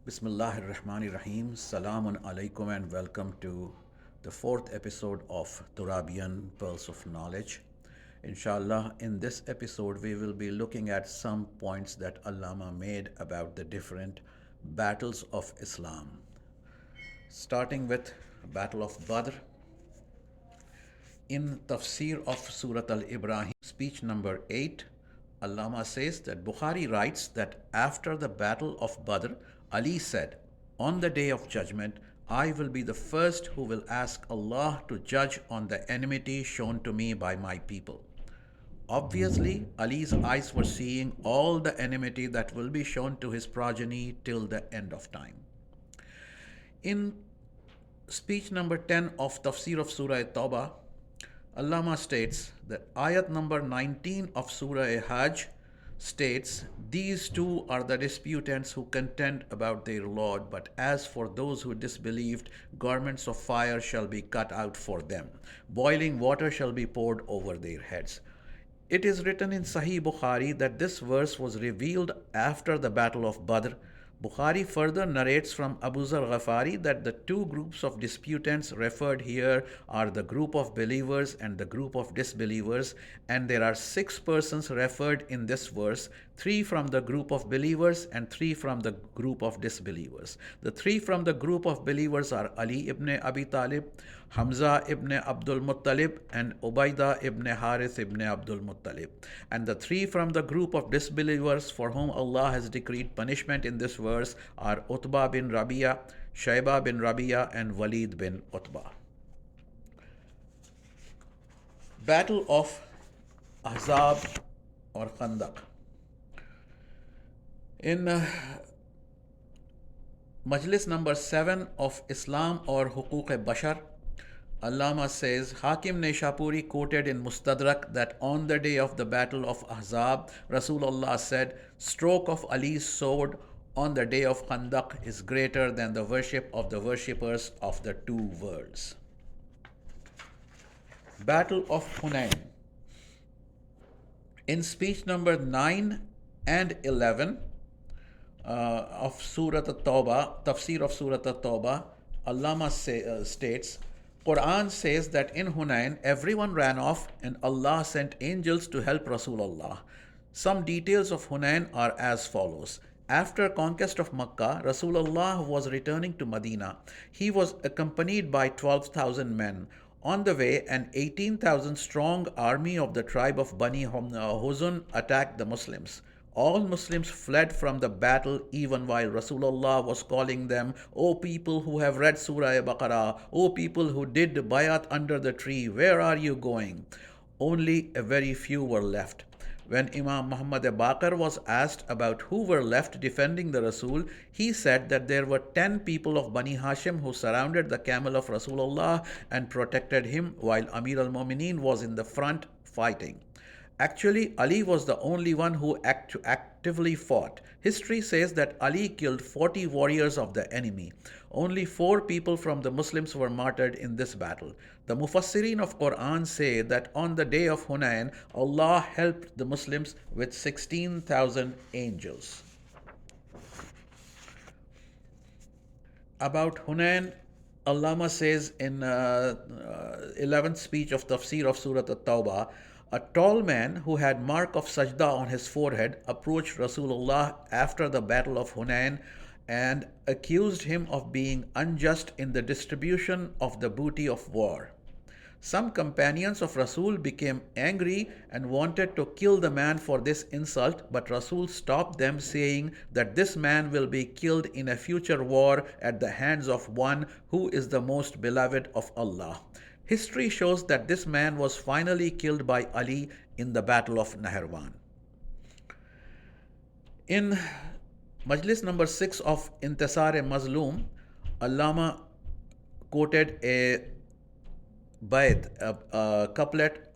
Bismillahir Rahmanir Rahim. Salamun alaikum and welcome to the fourth episode of Turabian Pearls of Knowledge. Inshallah, in this episode, we will be looking at some points that Allama made about the different battles of Islam. Starting with Battle of Badr. In Tafsir of Surat al-Ibrahim, speech number 8, Allama says that Bukhari writes that after the Battle of Badr, Ali said, "On the day of judgment, I will be the first who will ask Allah to judge on the enmity shown to me by my people." Obviously, Ali's eyes were seeing all the enmity that will be shown to his progeny till the end of time. In speech number 10 of Tafsir of Surah Tawbah, Allama states that ayat number 19 of Surah Hajj states, "These two are the disputants who contend about their Lord, but as for those who disbelieved, garments of fire shall be cut out for them. Boiling water shall be poured over their heads." It is written in Sahih Bukhari that this verse was revealed after the Battle of Badr. Bukhari further narrates from Abu Zar Ghafari that the two groups of disputants referred here are the group of believers and the group of disbelievers, and there are 6 persons referred in this verse, 3 from the group of believers and 3 from the group of disbelievers. The 3 from the group of believers are Ali ibn Abi Talib, Hamza ibn Abdul Muttalib, and Ubaidah ibn Harith ibn Abdul Muttalib. And the 3 from the group of disbelievers for whom Allah has decreed punishment in this verse are Utbah bin Rabia, Shayba bin Rabia, and Walid bin Utbah. Battle of Ahzab or Khandaq. In Majlis number 7 of Islam or Huquq-e-Bashar, Allama says, Hakim Neshapuri quoted in Mustadrak that on the day of the Battle of Ahzab, Rasulullah said, "Stroke of Ali's sword on the day of Khandaq is greater than the worship of the worshippers of the two worlds." Battle of Hunain. In speech number 9 and 11 of Surah At-Tawbah, Tafsir of Surah At-Tawbah, Allama states, Quran says that in Hunain, everyone ran off and Allah sent angels to help Rasulullah. Some details of Hunain are as follows. After conquest of Makkah, Rasulullah was returning to Medina. He was accompanied by 12,000 men. On the way, an 18,000 strong army of the tribe of Bani Huzun attacked the Muslims. All Muslims fled from the battle even while Rasulullah was calling them, "O people who have read Surah Baqarah, O people who did bayat under the tree, where are you going?" Only a very few were left. When Imam Muhammad Baqir was asked about who were left defending the Rasul, he said that there were 10 people of Bani Hashim who surrounded the camel of Rasulullah and protected him while Amir al-Mu'mineen was in the front fighting. Actually, Ali was the only one who actively fought. History says that Ali killed 40 warriors of the enemy. Only 4 people from the Muslims were martyred in this battle. The Mufassirin of Quran say that on the day of Hunain, Allah helped the Muslims with 16,000 angels. About Hunain, Allama says in 11th speech of Tafsir of Surah At-Tawbah, a tall man who had mark of sajda on his forehead approached Rasulullah after the battle of Hunain and accused him of being unjust in the distribution of the booty of war. Some companions of Rasul became angry and wanted to kill the man for this insult, but Rasul stopped them, saying that this man will be killed in a future war at the hands of one who is the most beloved of Allah. History shows that this man was finally killed by Ali in the Battle of Nahrawan. In Majlis number 6 of Intisar-e-Mazloom, Allama quoted a bayt, a couplet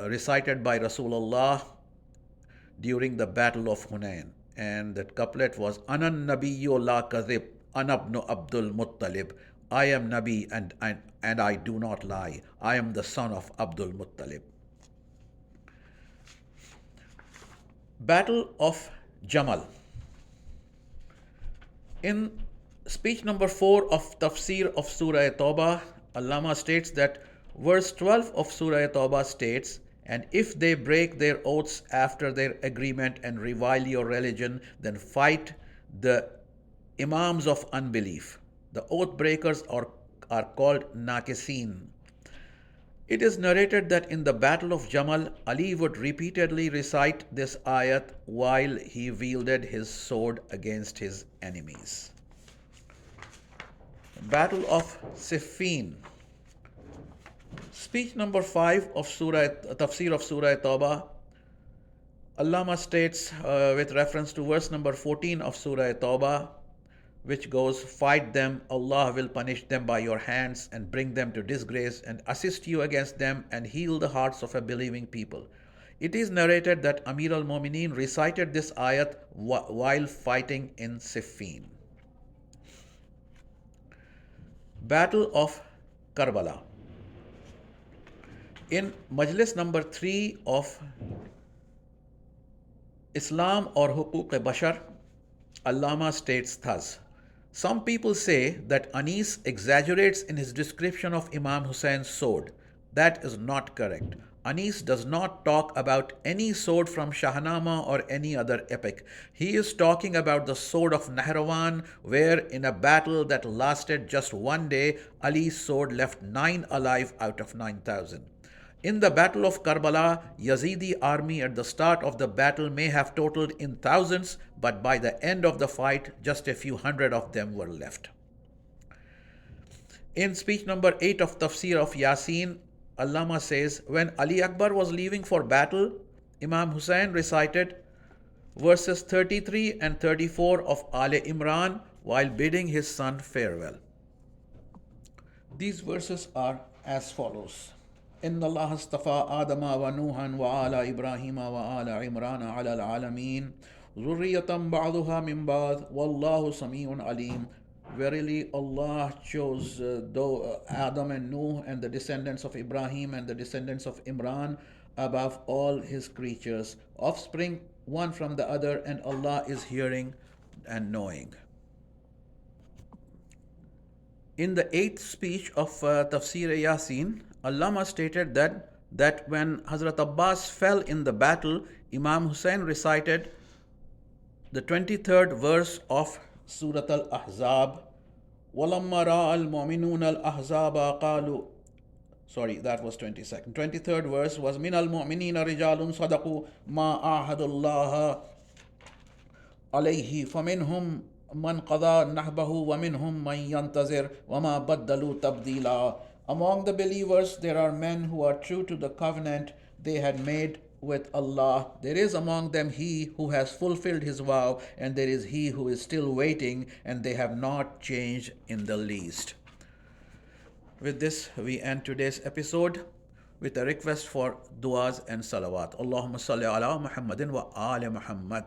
recited by Rasulullah during the Battle of Hunain. And that couplet was, "Anan Nabiyyu la kadhib, Anabnu Abdul Muttalib." I am Nabi and I do not lie. I am the son of Abdul Muttalib. Battle of Jamal. In speech number 4 of Tafsir of Surah Tawbah, Allama states that verse 12 of Surah Tawbah states, "And if they break their oaths after their agreement and revile your religion, then fight the Imams of unbelief." The oath breakers are called Nakisin. It is narrated that in the Battle of Jamal, Ali would repeatedly recite this ayat while he wielded his sword against his enemies. Battle of Siffin. Speech number 5 of Surah Tafsir of Surah Tawbah. Allama states with reference to verse number 14 of Surah Tawbah, which goes, "Fight them, Allah will punish them by your hands and bring them to disgrace and assist you against them and heal the hearts of a believing people." It is narrated that Amir al-Mu'mineen recited this ayat while fighting in Siffin. Battle of Karbala. In Majlis number 3 of Islam or Huquq-e-Bashar, Allama states thus: "Some people say that Anis exaggerates in his description of Imam Hussein's sword. That is not correct. Anis does not talk about any sword from Shahnama or any other epic. He is talking about the sword of Nahrawan, where in a battle that lasted just one day, Ali's sword left 9 alive out of 9,000. In the Battle of Karbala, Yazidi army at the start of the battle may have totaled in thousands, but by the end of the fight, just a few hundred of them were left." In speech number 8 of Tafsir of Yasin, Allama says, when Ali Akbar was leaving for battle, Imam Hussain recited verses 33 and 34 of Ale Imran while bidding his son farewell. These verses are as follows. إن الله اصطفى آدم ونوحا وآل إبراهيم وآل عمران على العالمين ذرية بعضها من بعض والله سميع عليم. Verily Allah chose Adam and Nuh and the descendants of Ibrahim and the descendants of Imran above all his creatures, offspring one from the other, and Allah is hearing and knowing. In the 8th speech of Tafsir Yasin, Allama stated that when Hazrat Abbas fell in the battle, Imam Hussain recited the 23rd verse of Surah Al-Ahzab. وَلَمَّا رَأَى الْمُؤْمِنُونَ الْأَحْزَابَ قَالُوا. Sorry, that was 22nd. 23rd verse was مِنَ الْمُؤْمِنِينَ رِجَالٌ صَدَقُوا مَا عَاهَدُوا اللَّهَ عَلَيْهِ فَمِنْهُمْ من قضى نحبه ومنهم من ينتظر وما بدلوا تبديلا. Among the believers there are men who are true to the covenant they had made with Allah. There is among them he who has fulfilled his vow, and there is he who is still waiting, and they have not changed in the least. With this, we end today's episode with a request for du'as and salawat. Allahumma salli ala Muhammadin wa ali Muhammad.